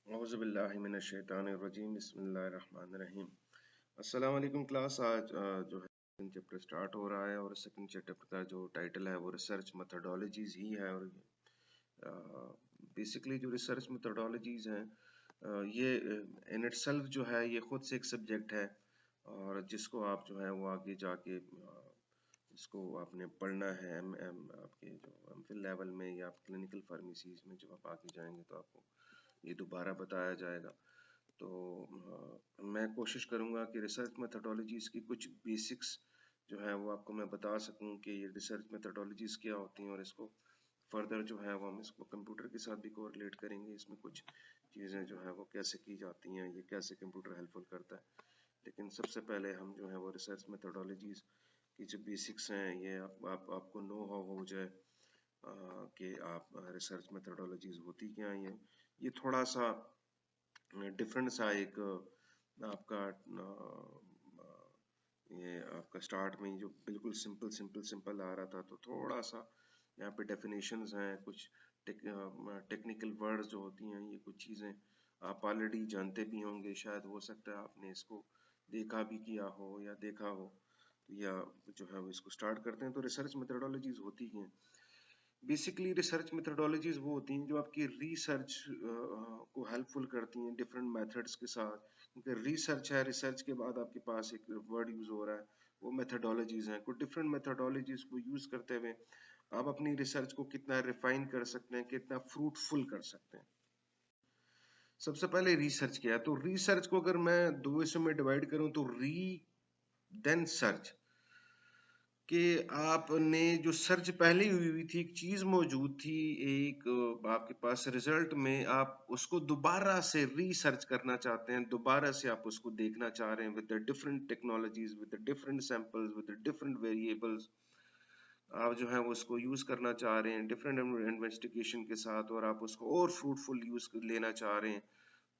औज़ुबिल्लाहिमिनश्शैतानिर्रजीम बिस्मिल्लाहिर्रहमानिर्रहीम। अस्सलाम वालेकुम क्लास। आज जो है सेकंड चैप्टर स्टार्ट हो रहा है और सेकंड चैप्टर का जो टाइटल है वो रिसर्च मेथोडोलॉजीज ही है। और बेसिकली जो रिसर्च मेथोडोलॉजीज हैं ये इन इटसेल्फ जो है ये खुद से एक सब्जेक्ट है और जिसको आप जो है वो आगे जाके इसको आपने पढ़ना है आपके जो एमफिल लेवल में या आप क्लिनिकल फार्मेसीज में जब आप आगे जाएंगे तो आपको ये दोबारा बताया जाएगा। तो मैं कोशिश करूंगा कि रिसर्च मेथोडोलॉजीज की कुछ बेसिक्स जो है वो आपको मैं बता सकूं कि ये रिसर्च मेथोडोलॉजीज क्या होती हैं और इसको फर्दर जो है वो हम इसको कंप्यूटर के साथ भी कोरिलेट करेंगे। इसमें कुछ चीज़ें जो है वो कैसे की जाती हैं, ये कैसे कंप्यूटर हेल्पफुल करता है। लेकिन सबसे पहले हम जो है वो रिसर्च मेथोडोलॉजीज की जो बेसिक्स हैं ये आपको नो हो जाए कि आप रिसर्च मेथोडोलॉजीज होती क्या हैं। ये थोड़ा सा डिफरेंट सा एक आपका ये आपका स्टार्ट में जो बिल्कुल सिंपल आ रहा था तो थोड़ा सा यहाँ पे डेफिनेशंस हैं, कुछ टेक्निकल वर्ड्स जो होती हैं, ये कुछ चीज़ें आप ऑलरेडी जानते भी होंगे, शायद हो सकता है आपने इसको देखा भी किया हो या देखा हो। तो या जो है वो इसको स्टार्ट करते हैं। तो रिसर्च मेथोडोलॉजीज होती हैं बेसिकली, रिसर्च मेथोडोलॉजीज वो होती हैं जो आपकी रिसर्च को हेल्पफुल करती हैं डिफरेंट मेथड्स के साथ। क्योंकि रिसर्च है, रिसर्च के बाद आपके पास एक वर्ड यूज हो रहा है, वो मेथोडोलॉजीज हैं। कुछ डिफरेंट मेथोडोलॉजीज को यूज करते हुए आप अपनी रिसर्च को कितना रिफाइन कर सकते हैं, कितना फ्रूटफुल कर सकते हैं। सबसे पहले रिसर्च क्या है, तो रिसर्च को अगर मैं दो हिस्सों में डिवाइड करूं तो री देन सर्च कि आपने जो सर्च पहले ही हुई थी, एक चीज मौजूद थी, एक आपके पास रिजल्ट में, आप उसको दोबारा से रिसर्च करना चाहते हैं, दोबारा से आप उसको देखना चाह रहे हैं with the different technologies, with the different samples, with the different variables. आप जो है वो उसको यूज करना चाह रहे हैं डिफरेंट इन्वेस्टिगेशन के साथ और आप उसको और फ्रूटफुल यूज लेना चाह रहे हैं।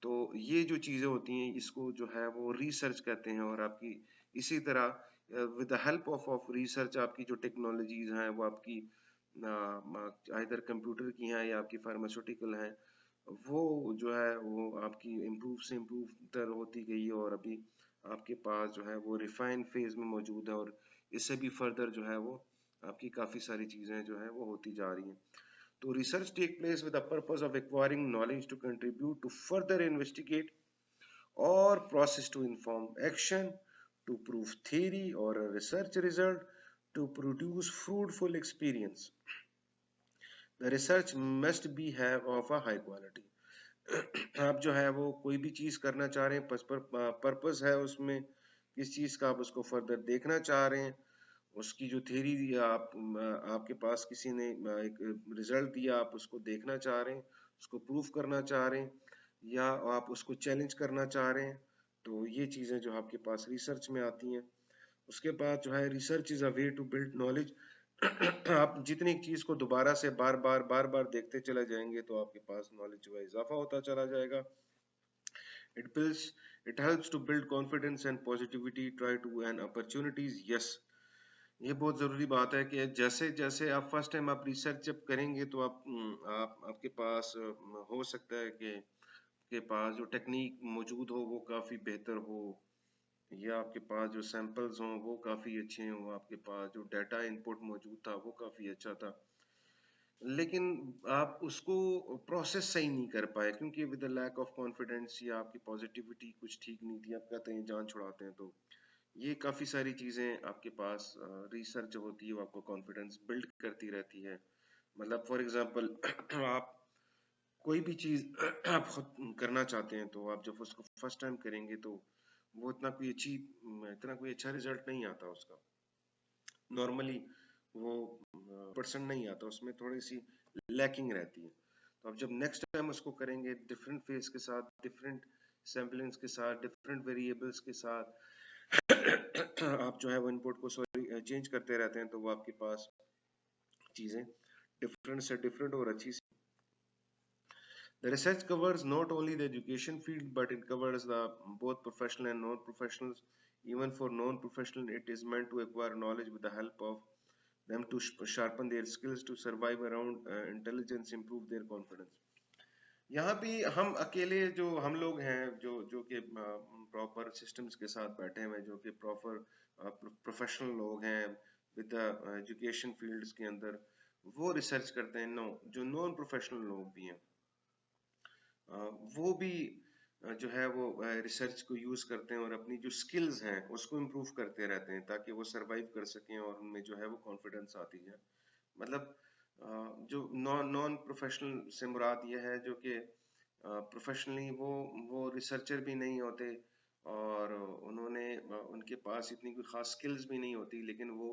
तो ये जो चीजें होती हैं इसको जो है वो रिसर्च कहते हैं। और आपकी इसी तरह with the help of research आपकी जो टेक्नोलॉजीज हैं वो आपकी आइदर कंप्यूटर की हैं या आपकी फार्मास्यूटिकल हैं, वो जो है वो आपकी इम्प्रूव से इम्प्रूव तर होती गई है और अभी आपके पास जो है वो रिफाइन फेज में मौजूद है। और इससे भी फर्दर जो है वो आपकी काफ़ी सारी चीज़ें जो है वो होती जा रही हैं। तो research take place with the purpose of acquiring knowledge to contribute to further investigate or process to inform action, to prove theory or a research result, to produce fruitful experience. The research must be have of a high quality. आप जो है वो कोई भी चीज करना चाह रहे हैं, पर्पस है उसमें, किस चीज का आप उसको फर्दर देखना चाह रहे हैं, उसकी जो थ्योरी आप आपके पास किसी ने एक रिजल्ट दिया, आप उसको देखना चाह रहे हैं, उसको प्रूफ करना चाह रहे हैं या आप उसको चैलेंज करना चाह रहे हैं। तो ये चीजें जो आपके पास रिसर्च में आती हैं। उसके बाद जो है research is a way to build knowledge. आप जितनी चीज को दोबारा से बार बार देखते चले जाएंगे तो आपके पास नॉलेज जो है इजाफा होता चला जाएगा। It builds, it helps to build confidence and positivity, try to and opportunities. Yes, ये बहुत ज़रूरी बात है कि जैसे जैसे आप फर्स्ट टाइम आप रिसर्च जब करेंगे तो आप आपके पास हो सकता है कि के पास जो टेक्निक मौजूद हो वो काफ़ी बेहतर हो, या आपके पास जो सैंपल्स हों वो काफ़ी अच्छे हों, आपके पास जो डाटा इनपुट मौजूद था वो काफ़ी अच्छा था, लेकिन आप उसको प्रोसेस सही नहीं कर पाए क्योंकि with the lack of confidence या आपकी पॉजिटिविटी कुछ ठीक नहीं थी, आप कहते हैं जान छुड़ाते हैं। तो ये काफ़ी सारी चीज़ें आपके पास रिसर्च जो होती है वो आपको कॉन्फिडेंस बिल्ड करती रहती है। मतलब फॉर एग्जांपल आप कोई भी चीज़ आप खुद करना चाहते हैं तो आप जब उसको फर्स्ट टाइम करेंगे तो वो इतना कोई अच्छा रिजल्ट नहीं आता उसका। नॉर्मली वो 100% नहीं आता, उसमें थोड़ी सी लैकिंग रहती है। तो अब जब नेक्स्ट टाइम उसको करेंगे डिफरेंट फेज के साथ, डिफरेंट सैम्पलिंग्स के साथ, डिफरेंट वेरिएबल्स के साथ आप जो है वो इनपुट को सॉरी चेंज करते रहते हैं तो वो आपके पास चीजें डिफरेंट से डिफरेंट और अच्छी सी। The research covers not only the education field but it covers the both professional and non-professionals. Even for non-professional, it is meant to acquire knowledge with the help of them to sharpen their skills to survive around intelligence, improve their confidence. यहाँ भी हम अकेले जो हम लोग हैं जो कि प्रॉपर सिस्टम्स के साथ बैठे हुए हैं, जो कि प्रॉपर प्रोफेशनल लोग हैं विद एजुकेशन फील्ड्स के अंदर, वो रिसर्च करते हैं। नो, जो नॉन प्रोफेशनल लोग भी हैं वो भी जो है वो रिसर्च को यूज करते हैं और अपनी जो स्किल्स हैं उसको इम्प्रूव करते रहते हैं ताकि वो सरवाइव कर सकें और उनमें जो है वो कॉन्फिडेंस आती है। मतलब जो नॉन नॉन प्रोफेशनल से मुराद ये है जो कि प्रोफेशनली वो रिसर्चर भी नहीं होते और उन्होंने उनके पास इतनी कोई खास स्किल्स भी नहीं होती, लेकिन वो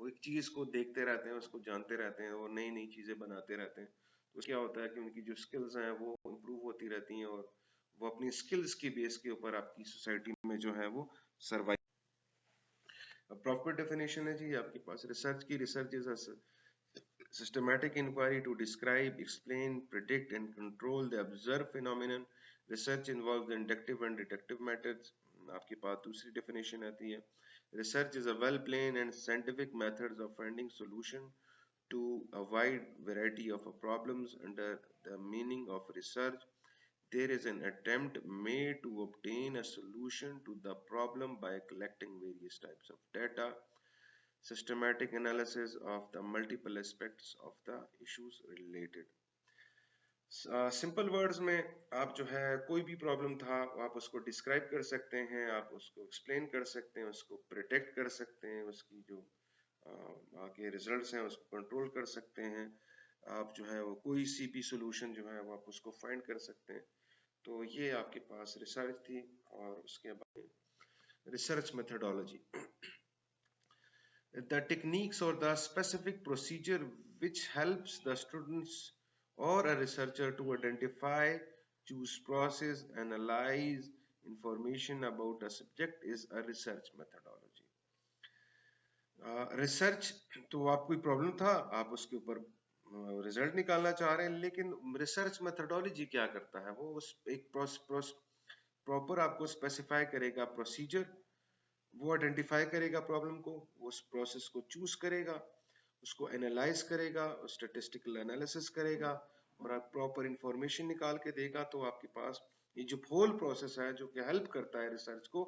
एक चीज को देखते रहते हैं, उसको जानते रहते हैं और नई नई चीजें बनाते रहते हैं। तो क्या होता है कि उनकी जो स्किल्स हैं वो इम्प्रूव होती रहती हैं और वो अपनी स्किल्स की बेस के ऊपर आपकी सोसाइटी में जो है वो सर्वाइव। प्रॉपर डेफिनेशन है जी आपके पास रिसर्च की। Research is systematic inquiry to describe, explain, predict, and control the observed phenomenon. Research involves the inductive and deductive methods. आपके पास दूसरी definition आती है, research is a well-planned and scientific methods of finding solution to a wide variety of problems. Under the meaning of research, there is an attempt made to obtain a solution to the problem by collecting various types of data, systematic analysis of the multiple aspects of the issues related. Simple words में आप जो है कोई भी problem था आप उसको describe कर सकते हैं, आप उसको एक्सप्लेन कर सकते हैं, उसको प्रिडिक्ट कर सकते हैं, उसकी जो आगे रिजल्ट्स हैं उसको कंट्रोल कर सकते हैं, आप जो है वो कोई सी भी सोल्यूशन जो है वो आप उसको फाइंड कर सकते हैं। तो ये आपके पास रिसर्च थी और उसके बाद research methodology, the techniques or the specific procedure which helps the students or a researcher to identify, choose, process, analyze information about a subject is a research methodology. Research तो आप कोई प्रॉब्लम था आप उसके ऊपर रिजल्ट निकालना चाह रहे हैं, लेकिन रिसर्च मेथडोलॉजी क्या करता है, वो उस एक प्रॉपर आपको स्पेसिफाई करेगा प्रोसीजर, वो आइडेंटिफाई करेगा प्रॉब्लम को, वो उस प्रोसेस को चूज करेगा, उसको एनालाइज करेगा, स्टैटिस्टिकल एनालिसिस करेगा और प्रॉपर इंफॉर्मेशन निकाल के देगा। तो आपके पास ये जो होल प्रोसेस है जो कि हेल्प करता है रिसर्च को,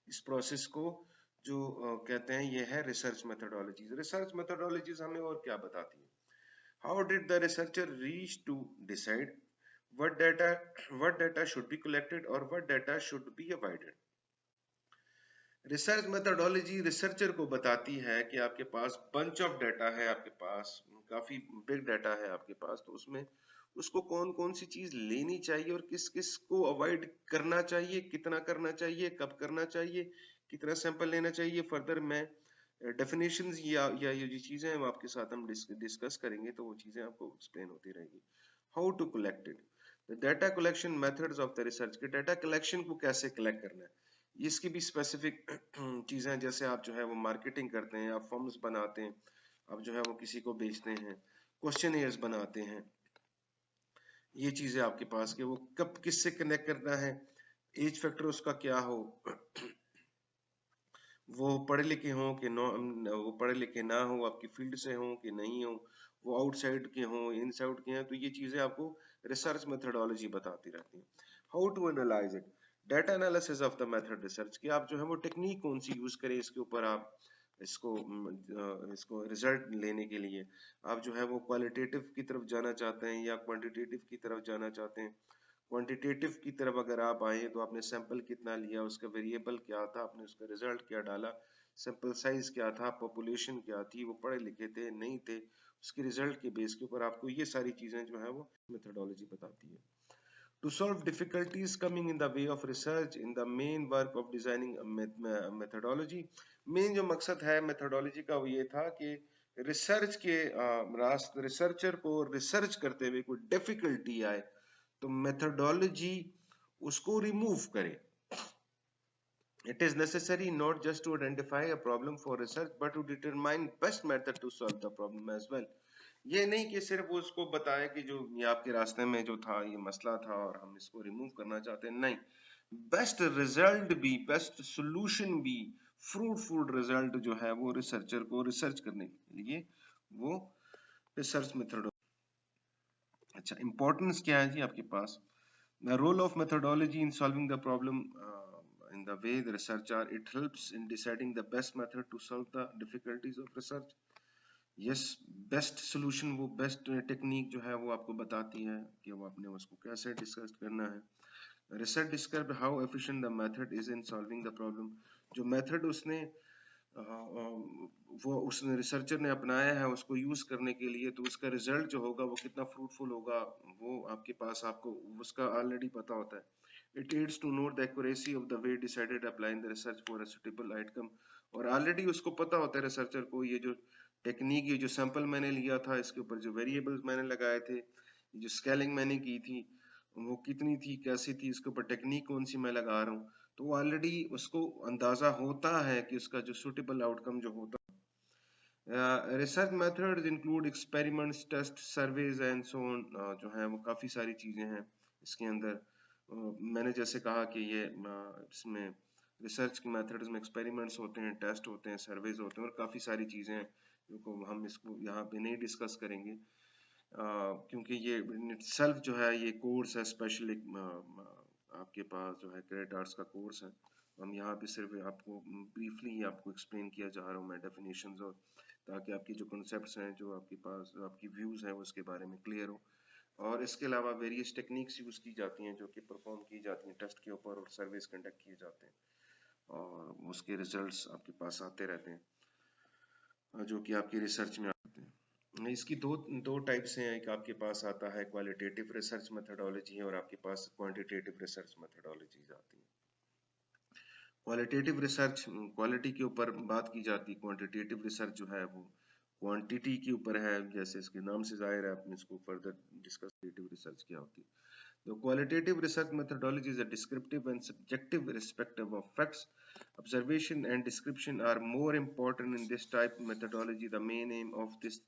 इस प्रोसेस को जो कहते हैं ये है रिसर्च मेथडोलॉजीज। रिसर्च मेथडोलॉजीज हमें और क्या बताती है, how did the researcher reach to decide what data what data should be collected or what data should be avoided। Research methodology researcher को बताती है कि आपके पास बंच ऑफ डाटा है, आपके पास काफी बिग डाटा है आपके पास, तो उसमें उसको कौन कौन सी चीज लेनी चाहिए और किस किस को अवॉइड करना चाहिए, कितना करना चाहिए, कब करना चाहिए, कितना सैंपल लेना चाहिए। फर्दर मैं डेफिनेशंस या ये जो चीजें हैं वो आपके साथ हम डिस्कस करेंगे, तो वो चीजें आपको एक्सप्लेन होती रहेगी। How to collect it, the data collection methods of the research, के डाटा कलेक्शन को कैसे कलेक्ट करना है, इसकी भी स्पेसिफिक चीजें, जैसे आप जो है वो मार्केटिंग करते हैं, आप फॉर्म्स बनाते हैं, आप जो है वो किसी को बेचते हैं, क्वेश्चनियर्स बनाते हैं, ये चीजें आपके पास कि वो कब किससे कनेक्ट करना है, एज फैक्टर उसका क्या हो, वो पढ़े लिखे हो कि वो पढ़े लिखे ना हो, आपकी फील्ड से हो कि नहीं हो, वो आउटसाइड के हो इनसाइड के हैं, तो ये चीजें आपको रिसर्च मेथडोलॉजी बताती रहती है। How to analyse it, data analysis of the method research, की आप जो है वो टेक्निक कौन सी यूज करें इसके ऊपर, आप इसको रिजल्ट लेने के लिए आप जो है वो क्वालिटेटिव की तरफ जाना चाहते हैं या क्वांटिटेटिव की तरफ जाना चाहते हैं। क्वांटिटेटिव की तरफ अगर आप आए तो आपने सैंपल कितना लिया, उसका वेरिएबल क्या था, आपने उसका रिजल्ट क्या डाला, सैंपल साइज क्या था, पॉपुलेशन क्या थी, वो पढ़े लिखे थे नहीं थे, उसके रिजल्ट के बेस के ऊपर आपको ये सारी चीजें जो है वो मेथडोलॉजी बताती है। To solve difficulties coming in the way of research in the main work of designing a methodology, main जो मकसद है मेथडोलॉजी का वो ये था कि रिसर्च के रिसर्चर को रिसर्च करते हुए कोई डिफिकल्टी आए तो मेथडोलॉजी उसको रिमूव करे। It is necessary not just to identify a problem for research but to determine best method to solve the problem as well। ये नहीं कि सिर्फ वो उसको बताए कि जो ये आपके रास्ते में जो था ये मसला था और हम इसको रिमूव करना चाहते हैं, नहीं, बेस्ट रिजल्ट भी, बेस्ट सोल्यूशन भी, फ्रूटफुल रिजल्ट जो है वो रिसर्चर को रिसर्च करने के लिए वो रिसर्च मेथड। अच्छा, इंपॉर्टेंस क्या है जी आपके पास, The role of methodology in solving the problem in the way the research are, it helps in deciding the best method to solve the difficulties of research. Yes, best solution, वो best technique जो है वो आपको बताती है कि वो आपने उसको कैसे डिस्कस करना है। Research describe how efficient the method is in solving the problem. जो मेथड उसने वो उसने रिसर्चर ने अपनाया है उसको यूज करने के लिए, तो उसका रिजल्ट जो होगा वो कितना फ्रूटफुल होगा वो आपके पास आपको उसका ऑलरेडी पता होता है। It aids to note the accuracy of the way decided applying the research for a suitable outcome. और ऑलरेडी उसको पता होता है रिसर्चर को, ये जो टेक्निक, ये जो सैंपल मैंने लिया था, इसके ऊपर जो वेरिएबल्स मैंने लगाए थे, जो स्केलिंग मैंने की थी वो कितनी थी, कैसी थी, इसके ऊपर टेक्निक कौन सी मैं लगा रहा हूँ, तो ऑलरेडी उसको अंदाजा होता है कि उसका जो सुटेबल आउटकम जो होता है। Research methods include experiments, test, surveys and so on. जो है वो काफ़ी सारी चीज़ें हैं इसके अंदर। मैंने जैसे कहा कि ये इसमें रिसर्च के मेथड्स में एक्सपेरिमेंट्स होते हैं, टेस्ट होते हैं, सर्वेज होते हैं और काफ़ी सारी चीज़ें हैं जो हम इसको यहाँ पे नहीं डिस्कस करेंगे क्योंकि ये सेल्फ जो है ये कोर्स है स्पेशल, आपके पास जो है क्रेडिट आर्ट्स का कोर्स है। हम यहाँ पे सिर्फ आपको ब्रीफली आपको एक्सप्लेन किया जा रहा हूँ मैं डेफिनेशंस, और ताकि आपकी जो कॉन्सेप्ट्स हैं, जो आपके पास जो आपकी व्यूज़ हैं, वो उसके बारे में क्लियर हो। और इसके अलावा वेरियस टेक्निक्स यूज़ की जाती हैं जो कि परफॉर्म की जाती हैं टेस्ट के ऊपर, और सर्वेस कंडक्ट किए जाते हैं और उसके रिजल्ट्स आपके पास आते रहते हैं जो कि आपकी रिसर्च में आते हैं। इसकी दो दो टाइप्स हैं, एक आपके पास आता है क्वालिटेटिव रिसर्च मेथडोलॉजी और आपके पास क्वांटिटेटिव रिसर्च मेथडोलॉजीज आती हैं। क्वालिटेटिव रिसर्च क्वालिटी के ऊपर बात की जाती है, क्वांटिटेटिव रिसर्च जो है वो क्वांटिटी के ऊपर है, जैसे इसके नाम से जाहिर है, अपने इसको फर्दर डिस्कस रिसर्च क्या होती है। The qualitative research methodology is a descriptive and subjective respective of facts. Observation and description are more important in this type of methodology. The main aim of this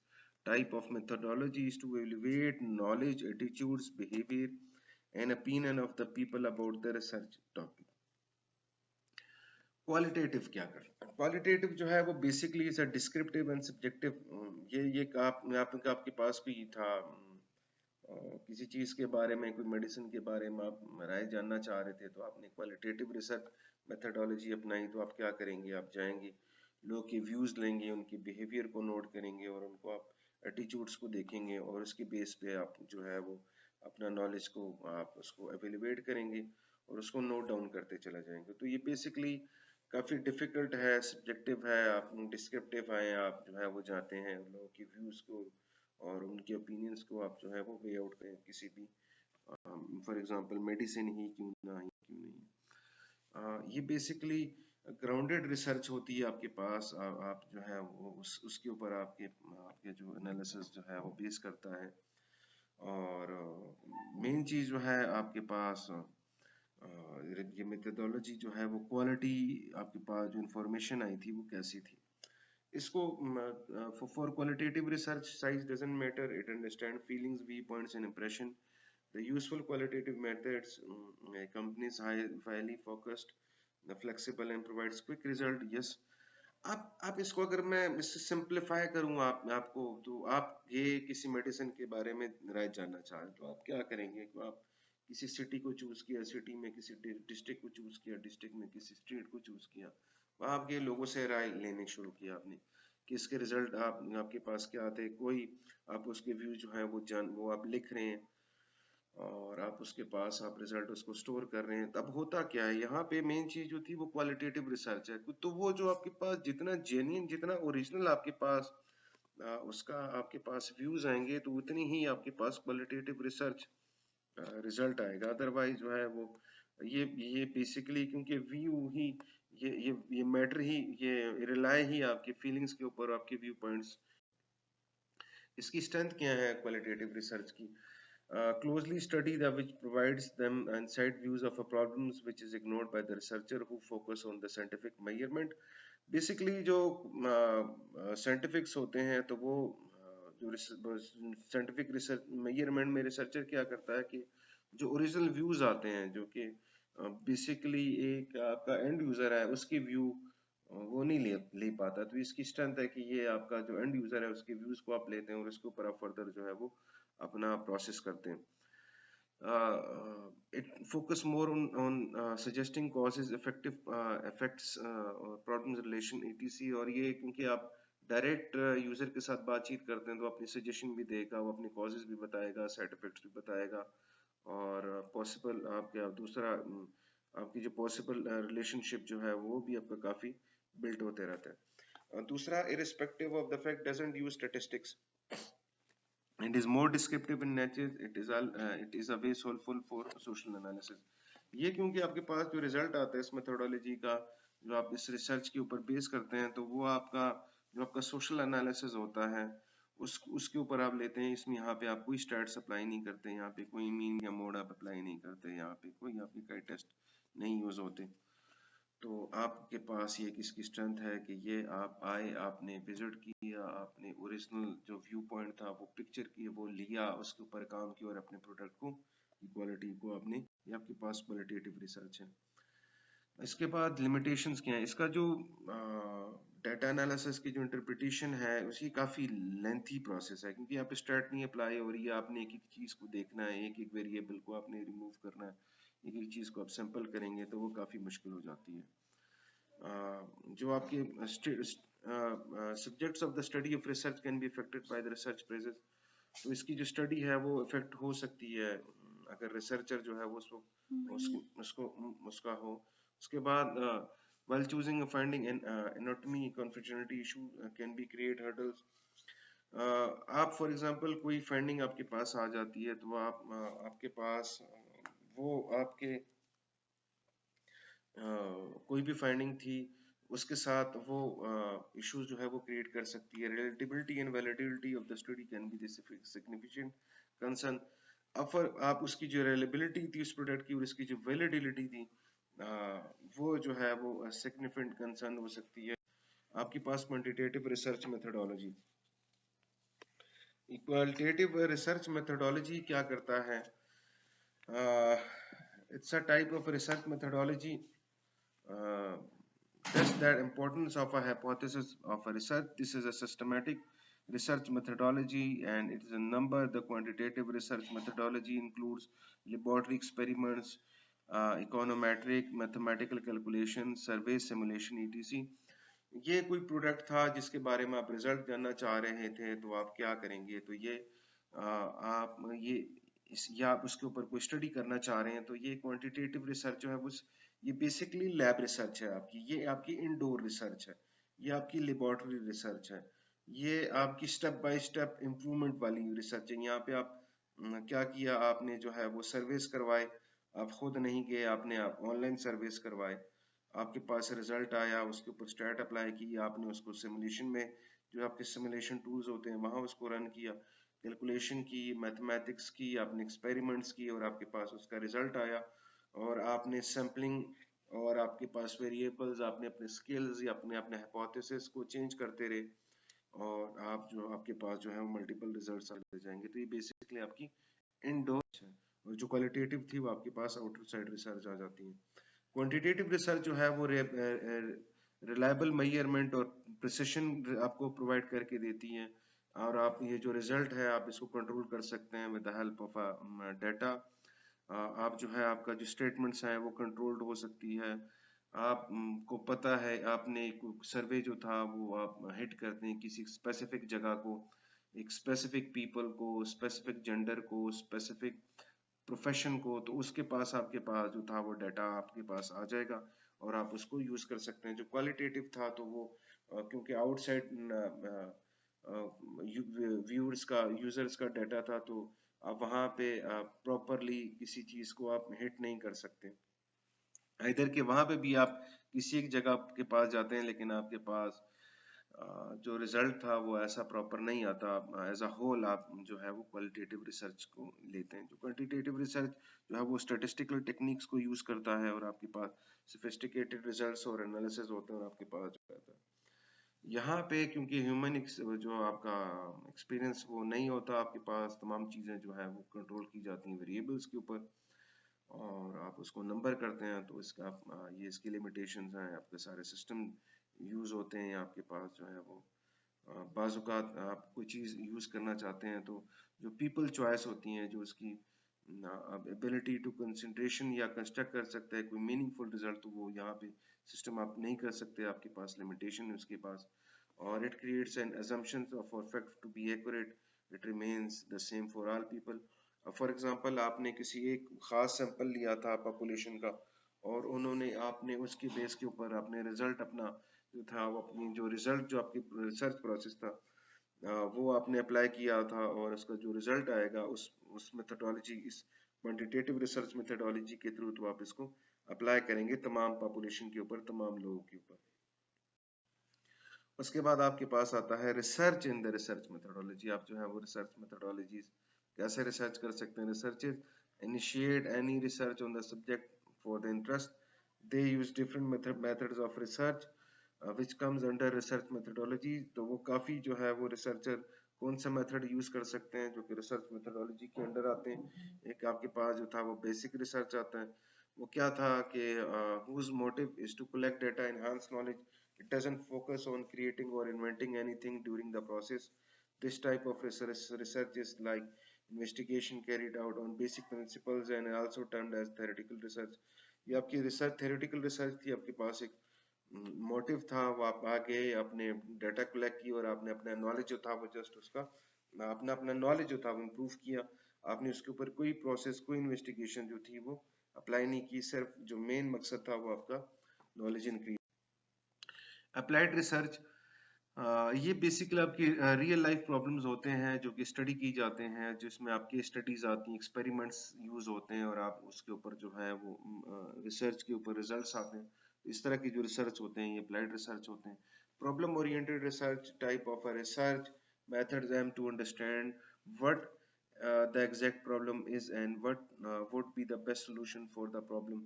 type of methodology is to evaluate knowledge, attitudes, behavior, and opinion of the people about the research topic. Qualitative क्या करता है? Qualitative जो है वो basically is a descriptive and subjective. ये आपके पास कोई था किसी चीज के बारे में, कोई मेडिसिन के बारे में आप राय जानना चाह रहे थे, तो आपने क्वालिटेटिव रिसर्च मेथडोलॉजी अपनाई, तो आप क्या करेंगे, आप जाएंगे लोगों के व्यूज लेंगे, उनके बिहेवियर को नोट करेंगे और उनको आप एटीट्यूड्स को देखेंगे और उसके बेस पे आप जो है वो अपना नॉलेज को आप उसको एवेल्युएट करेंगे और उसको नोट डाउन करते चले जाएंगे। तो ये बेसिकली काफ़ी डिफिकल्ट है, सब्जेक्टिव है, आप डिस्क्रिप्टिव है, आप जो है वो जाते हैं लोगों की व्यूज़ को और उनके ओपिनियंस को आप जो है वो वे आउट करें किसी भी फॉर एग्जांपल मेडिसिन ही क्यों ना ही क्यों नहीं। ये बेसिकली ग्राउंडेड रिसर्च होती है आपके पास, आप जो है वो उसके ऊपर आपके जो एनालिसिस जो है वो बेस करता है। और मेन चीज़ जो है आपके पास ये मेथडोलॉजी जो है वो क्वालिटी, आपके पास जो इंफॉर्मेशन आई थी वो कैसी थी। इसको for qualitative research size doesn't matter, it understand feelings, view points and impression. The useful qualitative methods, companies highly focused, flexible and provides quick result. Yes, आप इसको अगर मैं इससे सिंप्लीफाई करूँ आपको, तो आप ये किसी मेडिसिन के बारे में राय जानना चाहें तो आप क्या करेंगे कि आप किसी सिटी को चूज किया, सिटी में किसी डिस्ट्रिक्ट को चूज किया, डिस्ट्रिक्ट में किसी स्टेट को चूज किया, आपके लोगों से राय लेने शुरू किया आपने कि इसके रिजल्ट आपके पास क्या आते हैं, कोई आप उसके व्यू जो है वो आप लिख रहे हैं और आप उसके पास आप रिजल्ट उसको स्टोर कर रहे हैं। तब होता क्या है, यहाँ पे मेन चीज जो थी वो क्वालिटेटिव रिसर्च है, तो वो जो आपके पास जितना जेन्युइन, जितना ओरिजिनल आपके पास उसका आपके पास व्यूज आएंगे, तो उतनी ही आपके पास क्वालिटेटिव रिसर्च रिजल्ट आएगा। अदरवाइज जो है वो ये बेसिकली क्योंकि व्यू ही ये मैटर ही, ये रिलाय ही आपके फीलिंग्स के ऊपर, आपके व्यू पॉइंट्स। इसकी स्ट्रेंथ क्या है क्वालिटेटिव रिसर्च की? Closely study that which provides them inside views of a problems which is ignored by the researcher who focus on the scientific measurement. Basically जो scientifics होते हैं, तो वो जो scientific research measurement में रिसर्चर क्या करता है कि जो ओरिजिनल व्यूज आते हैं, जो कि बेसिकली एक आपका एंड यूजर है उसकी व्यू वो नहीं ले पाता, तो इसकी स्ट्रेंथ है कि ये आपका जो एंड यूजर है उसके व्यूज को आप लेते हैं और उसके ऊपर आप फर्दर जो है वो अपना प्रोसेस करते हैं। it focus more on suggesting causes, effective effects, problems relation etc। और ये क्योंकि आप डायरेक्ट यूजर के साथ बातचीत करते हैं तो अपनी सजेशन भी देगा, वो अपने कॉजेज भी बताएगा, साइड इफेक्ट्स भी बताएगा, और पॉसिबल आपके दूसरा आपकी जो पॉसिबल रिलेशनशिप जो है वो भी आपका काफी बिल्ड होते रहता है। दूसरा, irrespective of the fact doesn't use statistics, it is more descriptive in nature, it is a way helpful for social analysis। ये क्योंकि आपके पास जो रिजल्ट आता है इस मेथोडोलॉजी का, जो आप इस रिसर्च के ऊपर बेस करते हैं, तो वो आपका जो आपका सोशल एनालिसिस होता है उसके ऊपर आप लेते हैं। इसमें यहाँ पे आप कोई स्टैट्स अप्लाई नहीं करते, यहाँ पे कोई मीन या मोड आप अप्लाई नहीं करते, यहाँ पे कोई आपके कई टेस्ट नहीं यूज होते। तो आपके पास ये किसकी स्ट्रेंथ है कि ये आप आए, आपने विजिट किया, आपने ओरिजिनल जो व्यू पॉइंट था वो पिक्चर की, वो लिया, उसके ऊपर काम किया और अपने प्रोडक्ट को क्वालिटी को आपने, ये आपके पास क्वालिटेटिव रिसर्च है। इसके बाद लिमिटेशंस क्या है इसका, जो डाटा एनालिसिस की जो इंटरप्रिटेशन है उसकी काफ़ी लेंथी प्रोसेस है, क्योंकि यहाँ पे स्टैट नहीं अप्लाई हो रही है, आपने एक एक चीज़ को देखना है, एक एक वेरिएबल को आपने रिमूव करना है, एक एक चीज़ को आप सैंपल करेंगे तो वो काफ़ी मुश्किल हो जाती है। जो आपके subjects of the study of research can be affected by the research praises, तो इसकी जो स्टडी है वो इफेक्ट हो सकती है अगर रिसर्चर जो है वो उसका हो। उसके बाद while choosing a finding in anatomy confidentiality issue can be create hurdles। आप फॉर एग्जांपल कोई फाइंडिंग आपके पास आ जाती है तो आप आपके पास वो आपके कोई भी फाइंडिंग थी उसके साथ वो इश्यूज जो है वो क्रिएट कर सकती है। Relatability and validity of the study can be the significant concern. अब आप उसकी जो रिलेबिलिटी थी उस प्रोडक्ट की और उसकी जो वैलिडिटी थी वो जो है वो सिग्निफिकेंट कंसर्न हो सकती है। आपके पास quantitative research methodology, qualitative research methodology क्या करता है? It's a type of research methodology thus that importance of a hypothesis of a research. This is a systematic research methodology and it is a number. The quantitative research methodology includes laboratory experiments, econometric, mathematical calculation, survey, simulation etc। ये कोई product था जिसके बारे में आप result जानना चाह रहे थे, तो आप क्या करेंगे? तो ये आप या आप उसके ऊपर कोई स्टडी करना चाह रहे हैं, तो ये क्वांटिटेटिव रिसर्च जो है वो ये बेसिकली लैब रिसर्च है आपकी, ये आपकी इनडोर रिसर्च है, ये आपकी लेबोरेटरी रिसर्च है, ये आपकी स्टेप बाय स्टेप इम्प्रूवमेंट वाली रिसर्च है। यहाँ पे आप क्या किया, आपने जो है वो सर्वेस करवाए, आप खुद नहीं गए, आपने आप ऑनलाइन सर्वेस करवाए, आपके पास रिजल्ट आया, उसके ऊपर स्टैट अप्लाई की, आपने उसको सिमुलेशन में जो आपके सिमुलेशन टूल्स होते हैं वहां उसको रन किया, कैलकुलेशन की, मैथमेटिक्स की, आपने एक्सपेरिमेंट्स की और आपके पास उसका रिजल्ट आया, और आपने सैम्पलिंग और आपके पास वेरिएबल्स, आपने अपने स्किल्स या अपने अपने हाइपोथेसिस को चेंज करते रहे और आप जो आपके पास जो है मल्टीपल रिजल्ट्स आते जाएंगे। तो ये बेसिकली आपकी इनडोर है, और जो क्वालिटेटिव थी वो आपके पास आउटर साइड रिसर्च आ जाती है। क्वांटिटेटिव रिसर्च जो है वो रिलायबल मेजरमेंट और प्रिसिशन आपको प्रोवाइड करके देती है, और आप ये जो रिजल्ट है आप इसको कंट्रोल कर सकते हैं with the help of data. आप जो है आपका जो स्टेटमेंट्स है वो कंट्रोल्ड हो सकती है। आप को पता है आपने सर्वे जो था वो आप हिट करते हैं किसी स्पेसिफिक जगह को, एक स्पेसिफिक पीपल को, स्पेसिफिक जेंडर को, स्पेसिफिक प्रोफेशन को, तो उसके पास आपके पास जो था वो डाटा आपके पास आ जाएगा और आप उसको यूज कर सकते हैं। जो क्वालिटेटिव था तो वो क्योंकि आउटसाइड व्यूअर्स का, यूजर्स का डाटा था, तो आप वहां पे प्रॉपरली किसी चीज को आप हिट नहीं कर सकते। इधर के वहां पे भी आप किसी एक जगह के पास जाते हैं लेकिन आपके पास जो रिजल्ट था वो ऐसा प्रॉपर नहीं आता। एज अ होल आप जो है वो क्वालिटेटिव रिसर्च को लेते हैं। जो क्वांटिटेटिव रिसर्च जो है वो स्टैटिस्टिकल टेक्निक्स को यूज करता है और आपके पास सोफिस्टिकेटेड रिजल्ट्स और एनालिसिस होते हैं और आपके पास जो रहता है। यहाँ पे क्योंकि ह्यूमन जो आपका एक्सपीरियंस वो नहीं होता, आपके पास तमाम चीजें जो है वो कंट्रोल की जाती हैं वेरिएबल्स के ऊपर और आप उसको नंबर करते हैं, तो इसका ये इसकी लिमिटेशंस हैं। आपके सारे सिस्टम यूज होते हैं, आपके पास जो है वो बाज़ औक़ात आप कोई चीज़ यूज़ करना चाहते हैं तो जो पीपल चॉइस होती हैं, जो उसकी अब एबिलिटी टू कंसंट्रेशन या कंस्ट्रक्ट कर सकता है कोई मीनिंगफुल रिजल्ट, तो वो यहाँ पे सिस्टम आप नहीं कर सकते, आपके पास लिमिटेशन है उसके पास। और it creates an assumption for fact to be accurate, it remains the same for all people। For example आपने किसी एक खास सैंपल लिया था पॉपुलेशन का, और उन्होंने आपने उसके बेस के ऊपर अपने रिजल्ट अपना जो था वो अपनी जो रिजल्ट जो आपकी रिसर्च प्रोसेस था वो आपने अप्लाई किया था, और उसका जो रिजल्ट आएगा उस मेथोडोलॉजी, इस क्वांटिटेटिव रिसर्च मेथोडोलॉजी के थ्रू तो आप इसको अप्लाई करेंगे तमाम पॉपुलेशन के ऊपर, तमाम लोगों के ऊपर। उसके बाद आपके पास आता है research in the research methodology. आप जो है वो रिसर्च मेथोडोलॉजीज कैसे रिसर्च कर सकते हैं। Research initiate any research on the subject for the interest, they use different methods of research which comes under research methodology. तो वो काफी जो है वो रिसर्चर कौन सा मेथड यूज कर सकते हैं जो कि रिसर्च मेथोडोलॉजी के अंडर आते हैं। एक आपके पास जो था वो बेसिक रिसर्च आता है, वो क्या था कि whose motive is to collect data, enhance knowledge, it doesn't focus on creating or inventing anything during the process। This type of research is like investigation carried out on basic principles and also termed as theoretical research। ये आपकी research theoretical research थी, आपके पास एक motive था, वो आप आगे अपने डाटा कलेक्ट की और आपने अपना नॉलेज जो था वो जस्ट उसका अपना अपना नॉलेज जो था वो इम्प्रूव किया। आपने उसके ऊपर कोई प्रोसेस कोई इन्वेस्टिगेशन जो थी वो अप्लाई नहीं की, सिर्फ जो मेन मकसद था वो आपका नॉलेज इंक्रीज। अप्लाइड रिसर्च ये बेसिकली आपकी रियल लाइफ प्रॉब्लम्स होते हैं जो कि स्टडी की जाते हैं, जिसमें आपकी स्टडीज आती हैं, एक्सपेरिमेंट्स यूज होते हैं और आप उसके ऊपर जो है वो रिसर्च के ऊपर रिजल्ट्स आते हैं। इस तरह की जो रिसर्च होते हैं ये अप्लाइड रिसर्च होते हैं। Problem oriented research type of a research methods aim to understand what the exact problem is and what would be the best solution for the problem।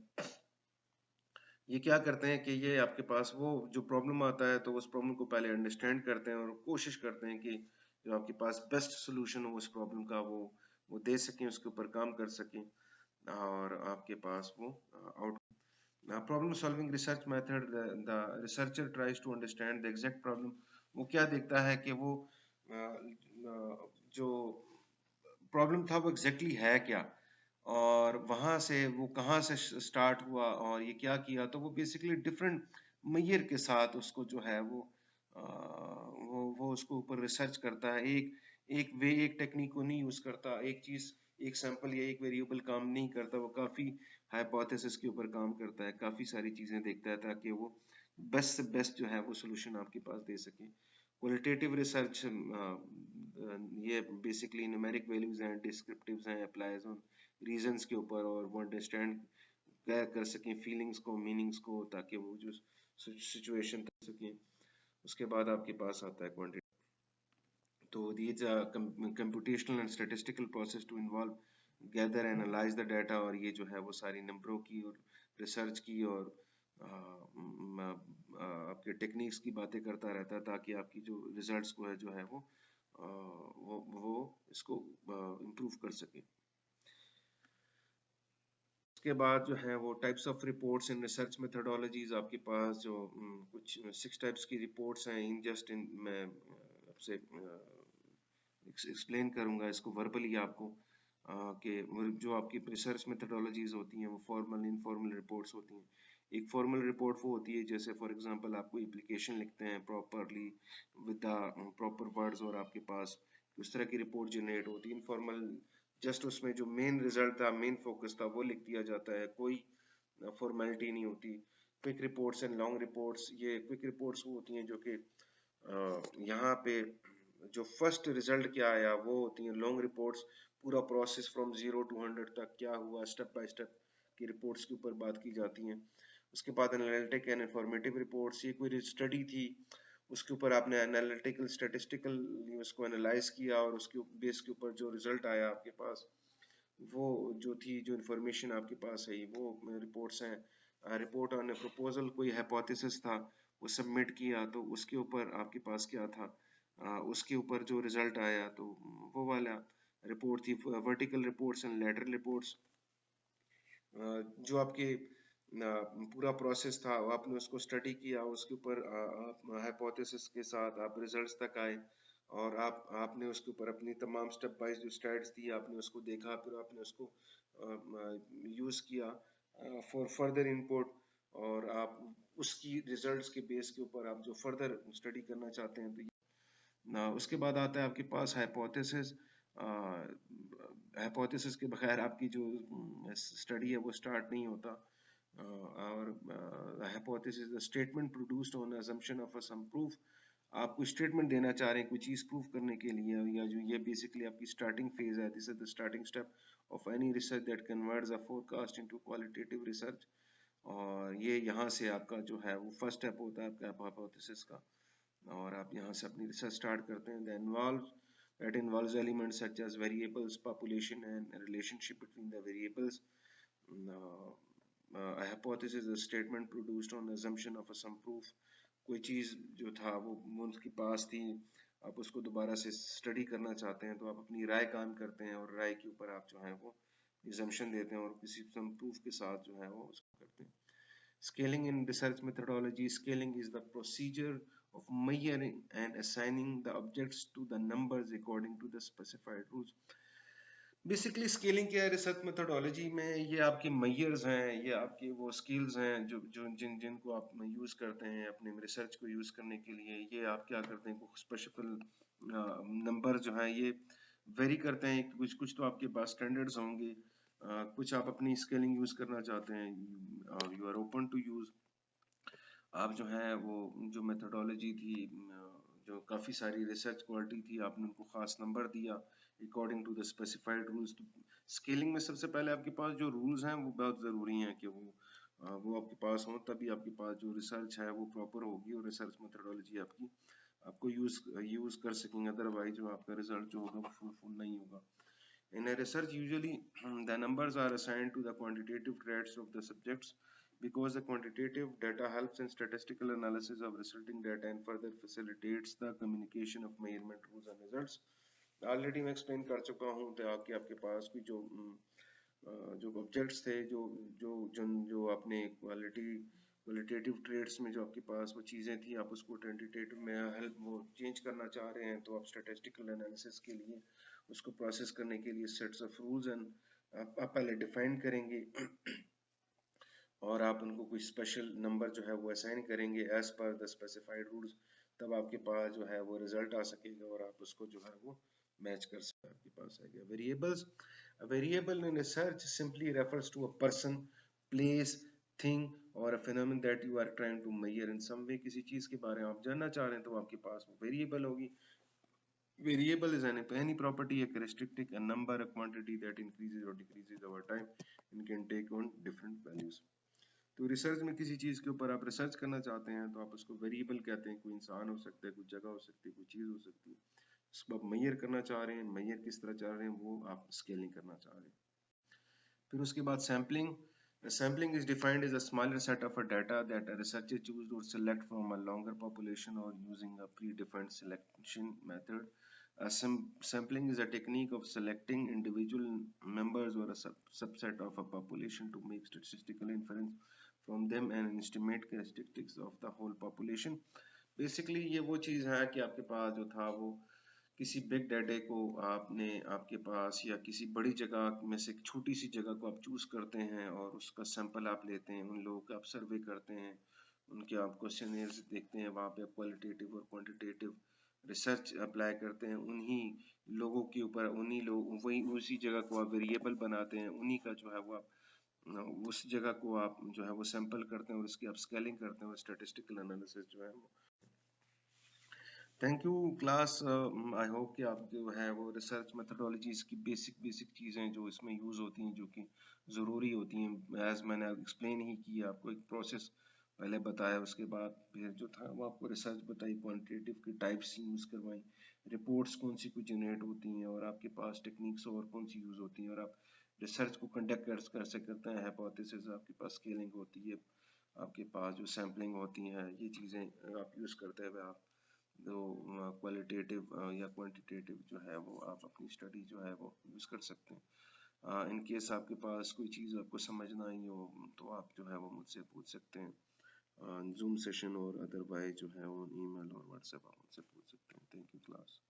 ये क्या करते हैं कि ये आपके पास वो जो प्रॉब्लम आता है तो उस प्रॉब्लम को पहले अंडरस्टैंड करते हैं और कोशिश करते हैं कि जो आपके पास बेस्ट सोल्यूशन हो उस प्रॉब्लम का वो दे सकें, उसके ऊपर काम कर सकें और आपके पास वो out. Problem solving research method, the researcher tries to understand the exact problem. वो क्या देखता है कि वो जो प्रॉब्लम था वो एग्जैक्टली है क्या, और वहां से वो कहाँ से स्टार्ट हुआ और ये क्या किया। तो वो बेसिकली डिफरेंट मैयर के साथ उसको जो है वो उसको ऊपर रिसर्च करता है। एक टेक्निक को नहीं यूज करता, एक चीज एक सैंपल या एक वेरिएबल काम नहीं करता, वो काफी हाइपोथेसिस के ऊपर काम करता है, काफी सारी चीजें देखता है ताकि वो बेस्ट से बेस्ट जो है वो सोल्यूशन आपके पास दे सके। क्वालिटेटिव रिसर्च ये बेसिकली न्यूमेरिक वैल्यूज हैं, डिस्क्रिप्टिव्स हैं, अप्लाइज ऑन रीजंस के ऊपर, और वो अंडरस्टैंड कर सकें फीलिंग्स को, मीनिंग्स को, ताकि वो जो सिचुएशन कर सकें। उसके बाद आपके पास आता है क्वांटिटी। तो these computational and statistical process to involve gather analyze the data, और ये जो है वो सारी नंबरों की और रिसर्च की और आपके टेक्निक्स की बातें करता रहता है ताकि आपकी जो रिजल्ट्स को है जो है वो इसको इम्प्रूव कर सके। उसके बाद जो है वो types of reports in research methodologies, आपके पास जो कुछ 6 टाइप्स की रिपोर्ट्स हैं। इन जस्ट इन मैं आपसे एक्सप्लेन करूंगा इसको वर्बली आपको कि जो आपकी रिसर्च मेथोडोलॉजीज होती हैं वो फॉर्मल इनफॉर्मल रिपोर्ट्स होती हैं। एक फॉर्मल रिपोर्ट वो होती है जैसे फॉर एग्जांपल आप कोई एप्लीकेशन लिखते हैं properly with the proper words और आपके पास उस तरह की रिपोर्ट जनरेट होती है। इनफॉर्मल जस्ट उसमें जो मेन रिजल्ट था, मेन फोकस था, वो लिख दिया जाता है, कोई फॉर्मेलिटी नहीं होती। Quick reports and long reports, ये क्विक रिपोर्ट्स वो होती हैं जो कि यहाँ पे जो फर्स्ट रिजल्ट क्या आया वो होती हैं। लॉन्ग रिपोर्ट्स पूरा प्रोसेस फ्रॉम 0 to 100 तक क्या हुआ स्टेप बाय स्टेप की रिपोर्ट्स के ऊपर बात की जाती हैं। उसके बाद एनालिटिक एंड इंफॉर्मेटिव रिपोर्ट्स, ये कोई स्टडी थी उसके ऊपर आपने एनालिटिकल स्टैटिस्टिकल उसको एनालाइज किया और उसके बेस के ऊपर जो रिजल्ट आया आपके पास वो जो थी जो इंफॉर्मेशन आपके पास है वो रिपोर्ट्स हैं। रिपोर्ट ऑन प्रपोजल, कोई हाइपोथेसिस था वो सबमिट किया तो उसके ऊपर आपके पास क्या था, उसके ऊपर जो रिजल्ट आया तो वो वाला रिपोर्ट थी। Vertical reports and lateral reports, जो आपके पूरा प्रोसेस था आपने उसको स्टडी किया, उसके ऊपर आप हाइपोथेसिस के साथ आप रिजल्ट्स तक आए और आपने उसके ऊपर अपनी तमाम स्टेप वाइज जो स्टेट्स थी आपने उसको देखा, फिर आपने उसको यूज़ किया फॉर फर्दर इनपुट, और आप उसकी रिजल्ट्स के बेस के ऊपर आप जो फर्दर स्टडी करना चाहते हैं तो उसके बाद आता है आपके पास हाइपोथेसिस। हाइपोथेसिस के बगैर आपकी जो स्टडी है वो स्टार्ट नहीं होता। और hypothesis the statement produced on assumption of some proof. आप कोई स्टेटमेंट देना चाह रहे हैं कोई चीज़ प्रूफ करने के लिए, या जो ये बेसिकली आपकी स्टार्टिंग फेज है, this is the starting step of any research that converts a forecast into qualitative research. और ये यहाँ से आपका जो है वो फर्स्ट स्टेप होता है आपका हाइपोथेसिस का, और आप यहाँ से अपनी रिसर्च स्टार्ट करते हैं। That involves elements such as variables, population, and relationship between the variables. A hypothesis is a statement produced on assumption of some proof. कोई चीज़ जो था वो उनके पास थी, आप उसको दोबारा से स्टडी करना चाहते हैं, तो आप अपनी राय कायम करते हैं और राय के ऊपर आप जो है वो assumption देते हैं और किसी some proof के साथ जो है वो उसको करते हैं। Scaling in research methodology. Scaling is the procedure of measuring and assigning the objects to the numbers according to the specified rules. Basically scaling क्या है रिसर्च मेथोडोलॉजी में, ये आपके मेजर्स हैं, ये आपके वो स्किल्स हैं जो जो जिनको आप यूज़ करते हैं अपने रिसर्च को यूज़ करने के लिए। ये आप क्या करते हैं, स्पेसिफिक नंबर जो है ये वेरी करते हैं, कुछ कुछ तो आपके पास स्टैंडर्ड्स होंगे, कुछ आप अपनी स्केलिंग यूज़ करना चाहते हैं, you are open to use. आप जो है वो जो मेथोडोलॉजी थी, जो काफ़ी सारी रिसर्च क्वालिटी थी, आपने उनको खास नंबर दिया according to the specified rules. Scaling में सबसे पहले आपके पास जो रूल्स हैं वो बहुत ज़रूरी हैं कि वो आपके पास हों, तभी आपके पास जो रिसर्च है वो प्रॉपर होगी और रिसर्च मेथोडोलॉजी आपकी आपको यूज़ कर सकेंगे, अदरवाइज जो आपका रिजल्ट जो होगा वो फुल नहीं होगा। In a research, usually the numbers are assigned to the quantitative traits of the subjects because the quantitative data helps in statistical analysis of resulting data and further facilitates the communication of measurement rules and results. Already मैं explain कर चुका हूँ तो आपके पास भी जो objects थे, जो आपने क्वालिटेटिव ट्रेड्स में जो आपके पास वो चीज़ें थी, आप उसको क्वांटिटेटिव में हेल्प वो चेंज करना चाह रहे हैं, तो आप स्टैटिस्टिकल एनालिसिस के लिए उसको प्रोसेस करने के लिए सेट्स ऑफ रूल्स एंड आप पहले डिफाइन करेंगे और आप उनको कोई स्पेशल नंबर जो है वो असाइन करेंगे as per the specified rules, तब आपके पास जो है वो रिजल्ट आ सकेगा और आप उसको जो है वो मैच कर सकते हैं। आपके पास आ गया variables. A variable in research simply refers to a person, place, thing or a phenomenon that you are trying to measure in some way। किसी चीज के बारे में आप जानना चाह रहे हैं तो आपके पास वो वेरिएबल होगी। Variable is any property, a characteristic, a number, a quantity that increases or decreases over time and can take on different values। तो रिसर्च में किसी चीज के ऊपर आप रिसर्च करना चाहते हैं तो आप उसको वेरिएबल कहते हैं। कोई इंसान हो सकता है, कोई जगह हो सकती है, कोई चीज हो सकती है, उसको आप मेजर करना चाह रहे हैं, मेजर किस तरह चाह रहे हैं वो आप स्केलिंग करना चाह रहे हैं। फिर उसके बाद sampling. Sampling is defined as a smaller set of data that a researcher chooses or select from a longer population or using a predefined selection method. Sampling is a technique of selecting individual members or a subset of a population to make statistical inference from them and estimate characteristics of the whole population। Basically ये वो चीज़ है कि आपके पास जो था वो किसी big data को आपने आपके पास या किसी बड़ी जगह में से एक छोटी सी जगह को आप चूज करते हैं और उसका सैंपल आप लेते हैं, उन लोगों का आप सर्वे करते हैं, उनके आप क्वेश्चनर्स देखते हैं, वहाँ पे आप क्वालिटेटिव और क्वांटिटेटिव रिसर्च अप्लाई करते हैं, उन्हीं लोगों के ऊपर उन्हीं लोग वही उसी जगह को आप वेरिएबल बनाते हैं, उन्हीं का जो है वो आप उस जगह को आप जो है वो सैंपल करते हैं और उसकी आप स्केलिंग करते हैं और स्टैटिस्टिकल एनालिसिस जो है वो। Thank you class. I hope कि आप जो है वो रिसर्च मेथोडोलॉजीज की बेसिक चीज़ें जो इसमें यूज़ होती हैं, जो कि ज़रूरी होती हैं, एज मैंने एक्सप्लेन ही किया, आपको एक प्रोसेस पहले बताया, उसके बाद फिर जो था वो आपको रिसर्च बताई, क्वांटिटेटिव की टाइप्स यूज़ करवाई, रिपोर्ट्स कौन सी कुछ जनरेट होती हैं और आपके पास टेक्निक्स और कौन सी यूज़ होती हैं, और आप रिसर्च को कंडक्ट कर सकते हैं, हाइपोथेसिस आपके पास स्केलिंग होती है, आपके पास जो सैम्पलिंग होती हैं, ये चीज़ें आप यूज़ करते हुए आप जो क्वालिटेटिव या क्वांटिटेटिव जो है वो आप अपनी स्टडी जो है वो यूज़ कर सकते हैं। इन केस आपके पास कोई चीज़ आपको समझ ना आई हो तो आप जो है वो मुझसे पूछ सकते हैं जूम सेशन, और अदरवाइज जो है वो ईमेल और व्हाट्सएप आप मुझसे पूछ सकते हैं। Thank you class.